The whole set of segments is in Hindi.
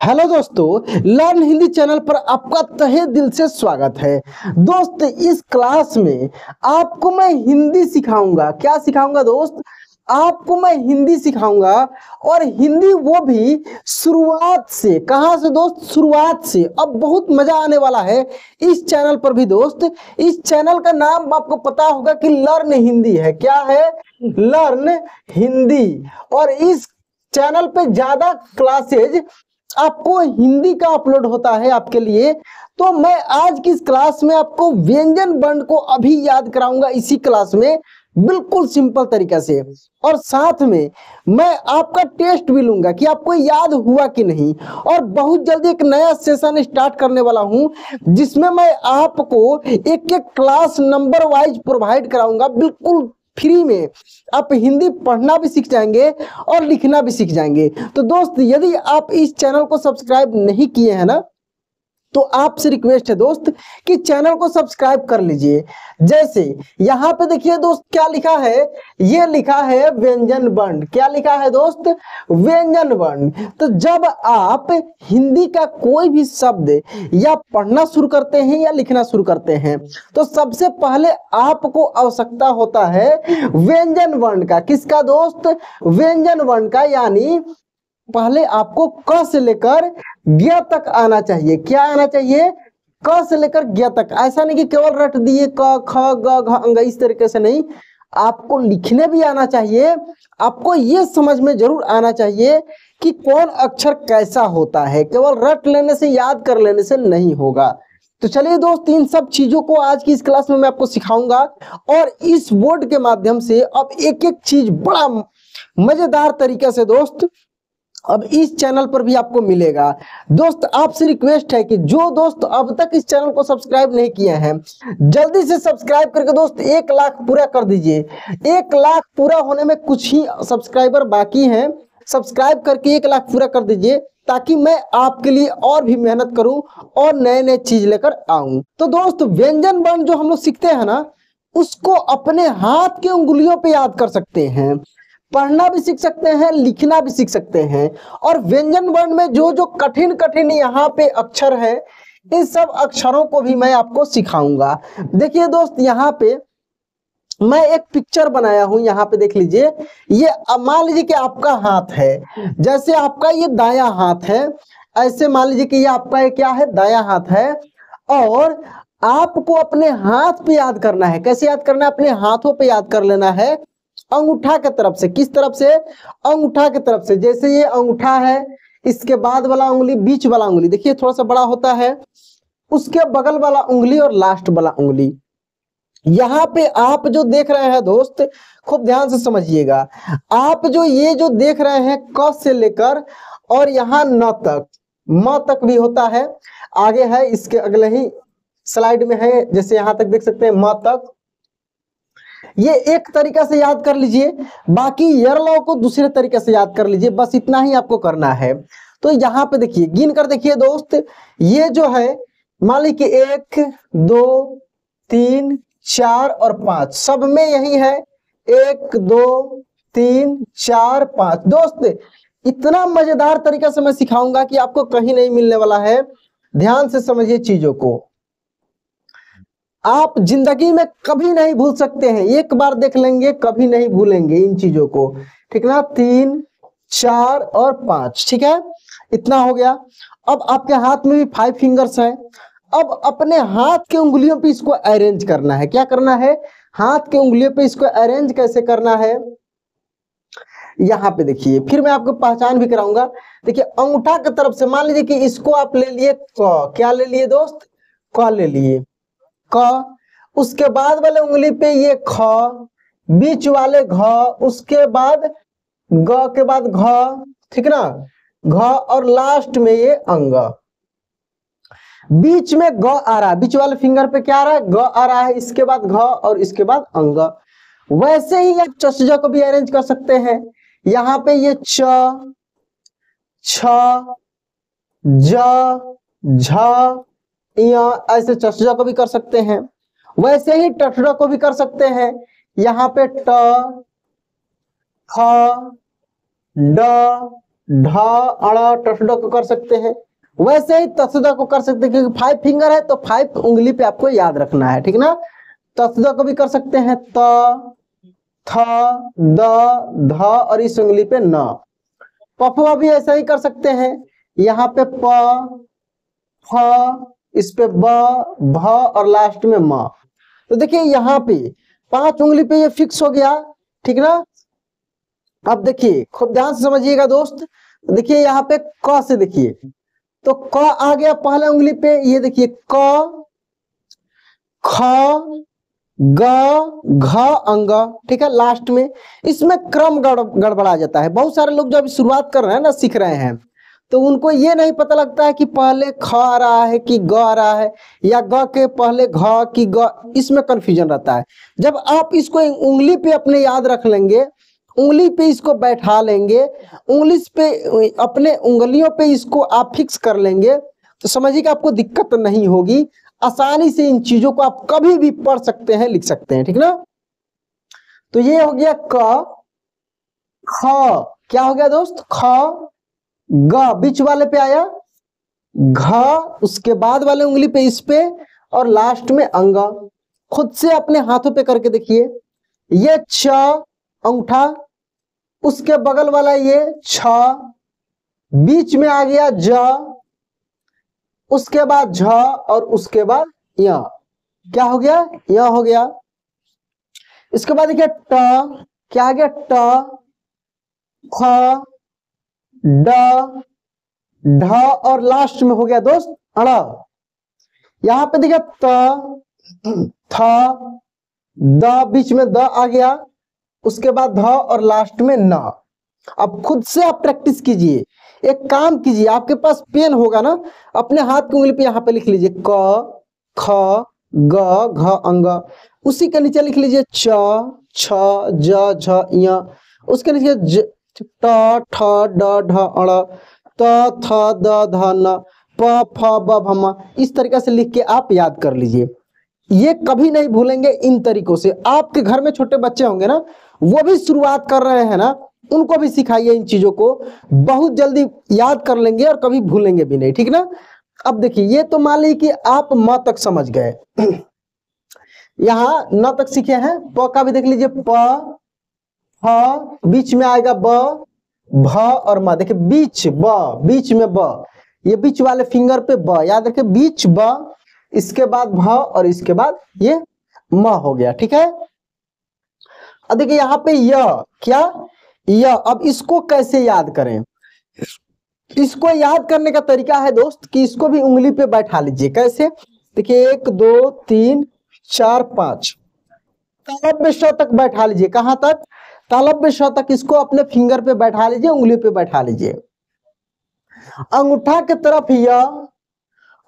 हेलो दोस्तों, लर्न हिंदी चैनल पर आपका तहे दिल से स्वागत है। दोस्त, इस क्लास में आपको मैं हिंदी सिखाऊंगा। क्या सिखाऊंगा दोस्त? आपको मैं हिंदी सिखाऊंगा, और हिंदी वो भी शुरुआत से। कहाँ से दोस्त? शुरुआत से। अब बहुत मजा आने वाला है इस चैनल पर भी दोस्त। इस चैनल का नाम आपको पता होगा कि लर्न हिंदी है। क्या है? लर्न हिंदी। और इस चैनल पे ज्यादा क्लासेज आपको हिंदी का अपलोड होता है आपके लिए। तो मैं आज की इस क्लास में आपको व्यंजन वर्ण को अभी याद कराऊंगा इसी क्लास में, बिल्कुल सिंपल तरीका से। और साथ में मैं आपका टेस्ट भी लूंगा कि आपको याद हुआ कि नहीं। और बहुत जल्दी एक नया सेशन स्टार्ट करने वाला हूं, जिसमें मैं आपको एक एक क्लास नंबर वाइज प्रोवाइड कराऊंगा बिल्कुल फ्री में। आप हिंदी पढ़ना भी सीख जाएंगे और लिखना भी सीख जाएंगे। तो दोस्त, यदि आप इस चैनल को सब्सक्राइब नहीं किए हैं ना, तो आपसे रिक्वेस्ट है दोस्त कि चैनल को सब्सक्राइब कर लीजिए। जैसे यहाँ पे देखिए दोस्त, क्या लिखा है? ये लिखा है व्यंजन वर्ण। क्या लिखा है दोस्त? व्यंजन वर्ण। तो जब आप हिंदी का कोई भी शब्द या पढ़ना शुरू करते हैं या लिखना शुरू करते हैं, तो सबसे पहले आपको आवश्यकता होता है व्यंजन वर्ण का। किसका दोस्त? व्यंजन वर्ण का। यानी पहले आपको क से लेकर ज्ञ तक आना चाहिए। क्या आना चाहिए? क से लेकर ज्ञ तक। ऐसा नहीं कि केवल रट दिए क ख ग घ अंग, इस तरीके से नहीं। आपको लिखने भी आना चाहिए। आपको ये समझ में जरूर आना चाहिए कि कौन अक्षर कैसा होता है। केवल रट लेने से, याद कर लेने से नहीं होगा। तो चलिए दोस्त, इन सब चीजों को आज की इस क्लास में मैं आपको सिखाऊंगा। और इस बोर्ड के माध्यम से अब एक एक चीज बड़ा मजेदार तरीके से दोस्त अब इस चैनल पर भी आपको मिलेगा। दोस्त, आपसे रिक्वेस्ट है कि जो दोस्त अब तक इस चैनल को सब्सक्राइब नहीं किए हैं, जल्दी से सब्सक्राइब करके दोस्त 1 लाख पूरा कर दीजिए। 1 लाख पूरा होने में कुछ ही सब्सक्राइबर बाकी हैं। सब्सक्राइब करके 1 लाख पूरा कर दीजिए, ताकि मैं आपके लिए और भी मेहनत करूं और नए नए चीज लेकर आऊं। तो दोस्त, व्यंजन वर्ण जो हम लोग सीखते हैं ना, उसको अपने हाथ की उंगलियों पे याद कर सकते हैं। पढ़ना भी सीख सकते हैं, लिखना भी सीख सकते हैं। और व्यंजन वर्ण में जो जो कठिन कठिन यहाँ पे अक्षर है, इन सब अक्षरों को भी मैं आपको सिखाऊंगा। देखिए दोस्त, यहाँ पे मैं एक पिक्चर बनाया हूं। यहाँ पे देख लीजिए। ये मान लीजिए कि आपका हाथ है। जैसे आपका ये दायां हाथ है, ऐसे मान लीजिए कि ये आपका ये क्या है? दायां हाथ है। और आपको अपने हाथ पे याद करना है। कैसे याद करना है? अपने हाथों पे याद कर लेना है, अंगूठा के तरफ से। किस तरफ से? अंगूठा के तरफ से। जैसे ये अंगूठा है, इसके बाद वाला उंगली, बीच वाला उंगली देखिए थोड़ा सा बड़ा होता है, उसके बगल वाला उंगली और लास्ट वाला उंगली। यहाँ पे आप जो देख रहे हैं दोस्त, खूब ध्यान से समझिएगा। आप जो ये जो देख रहे हैं, क से लेकर और यहाँ न तक, म तक भी होता है, आगे है, इसके अगले ही स्लाइड में है। जैसे यहाँ तक देख सकते हैं, म तक। ये एक तरीका से याद कर लीजिए, बाकी यरलॉ को दूसरे तरीके से याद कर लीजिए। बस इतना ही आपको करना है। तो यहाँ पे देखिए, गिन कर देखिए दोस्त, ये जो है मान ली कि 1 2 3 4 और 5, सब में यही है। 1 2 3 4 5। दोस्त, इतना मजेदार तरीका से मैं सिखाऊंगा कि आपको कहीं नहीं मिलने वाला है। ध्यान से समझिए चीजों को, आप जिंदगी में कभी नहीं भूल सकते हैं। एक बार देख लेंगे, कभी नहीं भूलेंगे इन चीजों को। ठीक ना? 3 4 और 5। ठीक है, इतना हो गया। अब आपके हाथ में भी 5 फिंगर्स है। अब अपने हाथ के उंगलियों पे इसको अरेंज करना है। क्या करना है? हाथ के उंगलियों पे इसको अरेंज कैसे करना है, यहाँ पे देखिए। फिर मैं आपको पहचान भी कराऊंगा। देखिए, अंगूठा की तरफ से मान लीजिए कि इसको आप ले लिए क। क्या ले लिए दोस्त? क ले लिए, क। उसके बाद वाले उंगली पे ये ख, बीच वाले घ, उसके बाद ग के बाद घ। ठीक ना? घ, और लास्ट में ये अंग। बीच में ग आ रहा है, बीच वाले फिंगर पे क्या आ रहा है? ग आ रहा है। इसके बाद घ और इसके बाद अंग। वैसे ही आप चषज को भी अरेंज कर सकते हैं। यहाँ पे ये च, छ, ज, झ, य, ऐसे चषज को भी कर सकते हैं। वैसे ही टठड़ को भी कर सकते हैं। यहाँ पे ट, ख, ड, ढ अड़ टसड को कर सकते हैं, वैसे ही तसद को कर सकते हैं, क्योंकि 5 फिंगर है तो 5 उंगली पे आपको याद रखना है, ठीक ना। तसद को भी कर सकते हैं, त थ द ध और इस उंगली पे न। पफवा भी ऐसा ही कर सकते हैं, यहाँ पे प फ, इस पे ब भ और लास्ट में म। तो देखिए यहाँ पे 5 उंगली पे ये फिक्स हो गया, ठीक ना। अब देखिए खूब ध्यान से समझिएगा दोस्त, देखिए यहाँ पे क से देखिए, तो क आ गया पहले उंगली पे, ये देखिए क ख ग घ अंग, ठीक है। लास्ट में इसमें क्रम गड़बड़ा जाता है। बहुत सारे लोग जो अभी शुरुआत कर रहे हैं ना, सीख रहे हैं, तो उनको ये नहीं पता लगता है कि पहले ख आ रहा है कि ग आ रहा है, या ग के पहले घ कि ग, इसमें कंफ्यूजन रहता है। जब आप इसको उंगली पे अपने याद रख लेंगे, उंगली पे इसको बैठा लेंगे, उंगली पे अपने उंगलियों पे इसको आप फिक्स कर लेंगे, तो समझिए कि आपको दिक्कत नहीं होगी। आसानी से इन चीजों को आप कभी भी पढ़ सकते हैं, लिख सकते हैं, ठीक ना। तो ये हो गया क। ख क्या हो गया दोस्त, ख ग बीच वाले पे आया, घ उसके बाद वाले उंगली पे इस पे, और लास्ट में अंग। खुद से अपने हाथों पे करके देखिए, ये छ अंगूठा, उसके बगल वाला ये छ, बीच में आ गया ज, उसके बाद झ और उसके बाद य। क्या हो गया, य हो गया। इसके बाद देखिए ट, क्या आ गया ट, ख ड ढ और लास्ट में हो गया दोस्त अड़। यहां पे देखिए त थ द, बीच में द आ गया, उसके बाद ध और लास्ट में न। अब खुद से आप प्रैक्टिस कीजिए। एक काम कीजिए, आपके पास पेन होगा ना, अपने हाथ की उंगली पे यहाँ पे लिख लीजिए क ख ग घ अंग, उसी के नीचे लिख लीजिए च छ ज झ य, उसके नीचे ट ठ ड ढ अड़ त थ द ध न प फ ब भ म। इस तरीके से लिख के आप याद कर लीजिए। ये कभी नहीं भूलेंगे इन तरीकों से। आपके घर में छोटे बच्चे होंगे ना, वो भी शुरुआत कर रहे हैं ना, उनको भी सिखाइए इन चीजों को, बहुत जल्दी याद कर लेंगे और कभी भूलेंगे भी नहीं, ठीक ना। अब देखिए ये तो मान लीजिए कि आप म तक समझ गए, यहाँ न तक सीखे हैं। प का भी देख लीजिए, प ह बीच में आएगा ब भ और म। देखिए बीच ब, बीच में ब, ये बीच वाले फिंगर पे ब, याद रखिए बीच ब, इसके बाद भ और इसके बाद ये म हो गया, ठीक है। अब देखिए यहाँ पे य, क्या य। अब इसको कैसे याद करें, इसको याद करने का तरीका है दोस्त कि इसको भी उंगली पे बैठा लीजिए। कैसे, देखिए 1 2 3 4 5 तालव्य श तक बैठा लीजिए। कहां तक, तालव्य श तक इसको अपने फिंगर पे बैठा लीजिए, उंगली पे बैठा लीजिए। अंगूठा के तरफ य,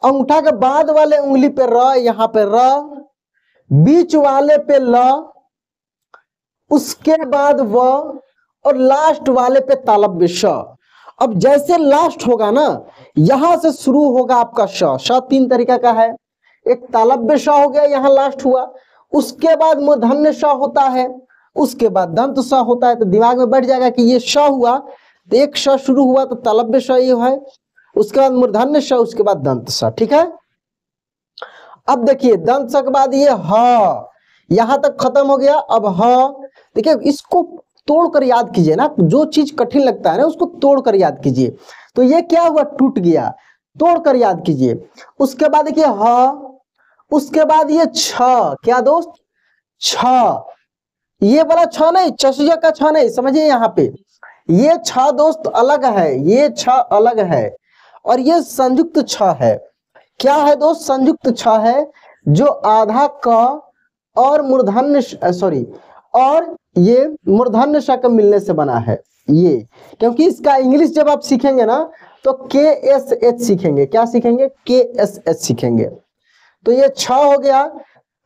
अंगूठा के बाद वाले उंगली पे र, यहाँ पे र, बीच वाले पे ल, उसके बाद व और लास्ट वाले पे तालव्य श। अब जैसे लास्ट होगा ना, यहां से शुरू होगा आपका श। श 3 तरीका का है, एक तालव्य श हो गया, यहाँ लास्ट हुआ, उसके बाद मूर्धन्य श होता है, उसके बाद दंत स होता है। तो दिमाग में बैठ जाएगा कि ये श हुआ, तो एक श शुरू हुआ तो तालव्य श ये है, उसके बाद मूर्धन्य श, उसके बाद दंत स, ठीक है। अब देखिए दंत स के बाद ये ह, यहां तक खत्म हो गया। अब ह, देखिए इसको तोड़ कर याद कीजिए ना, जो चीज कठिन लगता है ना उसको तोड़ कर याद कीजिए। तो ये क्या हुआ, टूट गया, तोड़ कर याद कीजिए। उसके बाद देखिए ह, उसके बाद ये छ, क्या दोस्त छ, ये वाला छ नहीं, चषज का छ नहीं, समझिए यहाँ पे ये छ दोस्त अलग है, ये छ अलग है, और ये संयुक्त छ है। क्या है दोस्त, संयुक्त छ है, जो आधा क और मूर्धन्य सॉरी और ये मूर्धन्य श के मिलने से बना है ये। क्योंकि इसका इंग्लिश जब आप सीखेंगे ना तो KSH सीखेंगे। क्या सीखेंगे, KSH सीखेंगे। तो ये छ हो गया।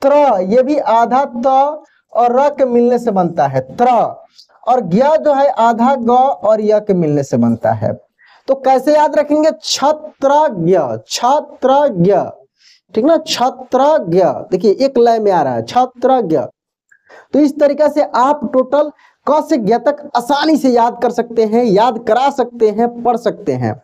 त्र, ये भी आधा त और र के मिलने से बनता है त्र, और ज्ञ जो है आधा ग और य के मिलने से बनता है। तो कैसे याद रखेंगे, छत्रज्ञ, छत्रज्ञ, ठीक ना, छत्रज्ञ। देखिए एक लय में आ रहा है छत्रज्ञ। तो इस तरीके से आप टोटल क से ज्ञ तक आसानी से याद कर सकते हैं, याद करा सकते हैं, पढ़ सकते हैं।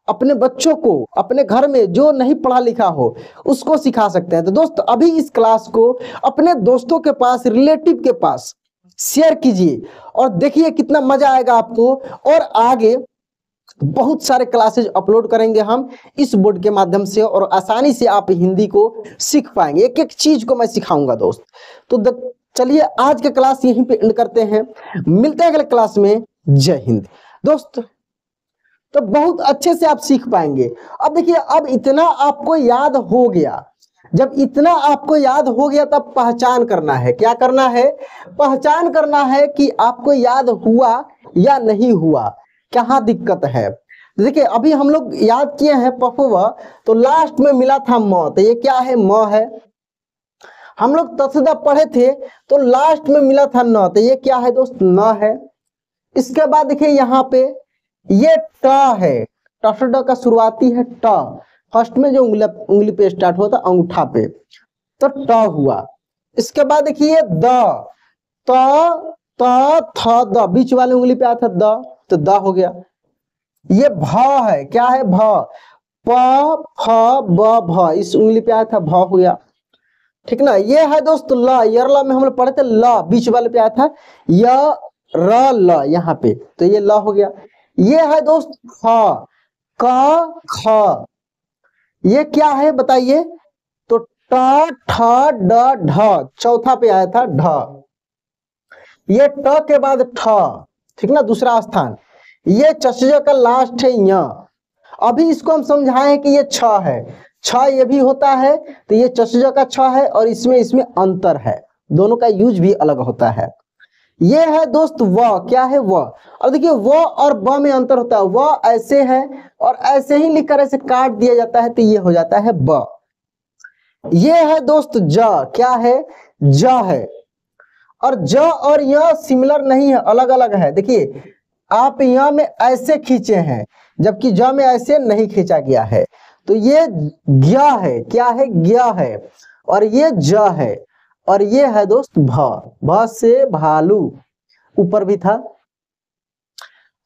अपने बच्चों को अपने घर में जो नहीं पढ़ा लिखा हो उसको सिखा सकते हैं। तो दोस्त अभी इस क्लास को अपने दोस्तों के पास, रिलेटिव के पास शेयर कीजिए और देखिए कितना मजा आएगा आपको। और आगे बहुत सारे क्लासेज अपलोड करेंगे हम इस बोर्ड के माध्यम से और आसानी से आप हिंदी को सीख पाएंगे। एक एक चीज को मैं सिखाऊंगा दोस्त। तो चलिए आज का क्लास यहीं पे एंड करते हैं, मिलते हैं अगले क्लास में। जय हिंद दोस्त। तो बहुत अच्छे से आप सीख पाएंगे। अब देखिए, अब इतना आपको याद हो गया, जब इतना आपको याद हो गया तब पहचान करना है। क्या करना है? पहचान करना है कि आपको याद हुआ या नहीं हुआ, कहाँ दिक्कत है। देखिए अभी हम लोग याद किए हैं पफुआ, तो लास्ट में मिला था म, तो ये क्या है? म है। हम लोग तसदा पढ़े थे तो लास्ट में मिला था न, तो ये क्या है दोस्त? न है। इसके बाद देखिए यहाँ पे ये ट है, ट का शुरुआती है ट, फर्स्ट में जो उंगली पे स्टार्ट होता अंगूठा पे, तो ट हुआ। इसके बाद देखिए द, त थ द, बीच वाले उंगली पे आया था द, तो द हो गया। ये भ है, क्या है? भ, प फ ब भ, इस उंगली पे आया था भ हो गया, ठीक ना। ये है दोस्त ल, यरला में हम लोग पढ़े थे ल, बीच वाले पे आया था य र ल यहाँ पे, तो ये ल हो गया। ये है दोस्त ख, क ख, ये क्या है बताइए? तो ट ठ ड ढ, चौथा पे आया था ढ। ये ट के बाद ठ, ठीक ना, दूसरा स्थान। ये चषज का लास्ट है य। अभी इसको हम समझाएं कि ये छ है, छ ये भी होता है, तो ये चषज का छ है और इसमें अंतर है, दोनों का यूज भी अलग होता है। ये है दोस्त व, क्या है? व। और देखिए व और ब में अंतर होता है, व ऐसे है और ऐसे ही लिखकर ऐसे काट दिया जाता है, तो ये हो जाता है ब। ये है दोस्त ज, क्या है? ज है। और ज और य सिमिलर नहीं है, अलग अलग है। देखिए आप य में ऐसे खींचे हैं जबकि ज में ऐसे नहीं खींचा गया है, तो ये ज्ञ है, क्या है? ज्ञ है। और ये ज है और ये है दोस्त भ, भ से भालू, ऊपर भी था।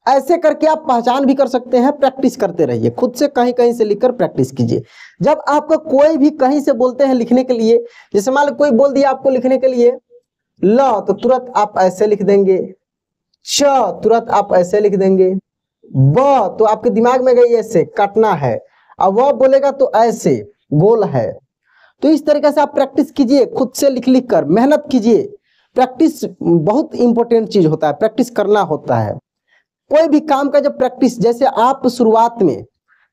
ऐसे करके आप पहचान भी कर सकते हैं। प्रैक्टिस करते रहिए, खुद से कहीं कहीं से लिखकर प्रैक्टिस कीजिए। जब आपको कोई भी कहीं से बोलते हैं लिखने के लिए, जैसे मान लो कोई बोल दिया आपको लिखने के लिए ल, तो तुरंत आप ऐसे लिख देंगे, च तुरंत आप ऐसे लिख देंगे, ब तो आपके दिमाग में गई ऐसे काटना है, अब वह बोलेगा तो ऐसे गोल है। तो इस तरीके से आप प्रैक्टिस कीजिए, खुद से लिख लिख कर मेहनत कीजिए। प्रैक्टिस बहुत इंपॉर्टेंट चीज होता है, प्रैक्टिस करना होता है। कोई भी काम का जब प्रैक्टिस, जैसे आप शुरुआत में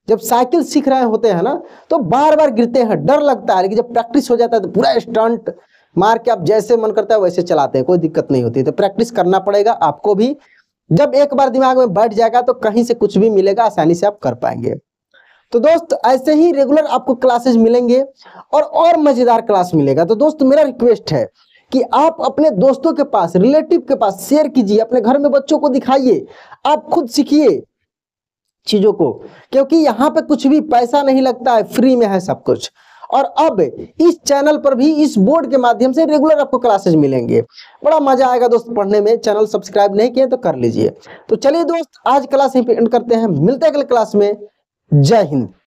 जब साइकिल सीख रहे होते हैं ना, तो बार बार गिरते हैं, डर लगता है, लेकिन जब प्रैक्टिस हो जाता है तो पूरा स्टंट मार के आप जैसे मन करता है वैसे चलाते हैं, कोई दिक्कत नहीं होती। तो प्रैक्टिस करना पड़ेगा आपको भी। जब एक बार दिमाग में बैठ जाएगा तो कहीं से कुछ भी मिलेगा, आसानी से आप कर पाएंगे। तो दोस्त ऐसे ही रेगुलर आपको क्लासेस मिलेंगे और मजेदार क्लास मिलेगा। तो दोस्त मेरा रिक्वेस्ट है कि आप अपने दोस्तों के पास, रिलेटिव के पास शेयर कीजिए, अपने घर में बच्चों को दिखाइए, आप खुद सीखिए चीजों को, क्योंकि यहाँ पे कुछ भी पैसा नहीं लगता है, फ्री में है सब कुछ। और अब इस चैनल पर भी इस बोर्ड के माध्यम से रेगुलर आपको क्लासेस मिलेंगे, बड़ा मजा आएगा दोस्त पढ़ने में। चैनल सब्सक्राइब नहीं किए तो कर लीजिए। तो चलिए दोस्त आज क्लास यहीं पे एंड करते हैं, मिलते हैं अगले क्लास में। जय हिंद।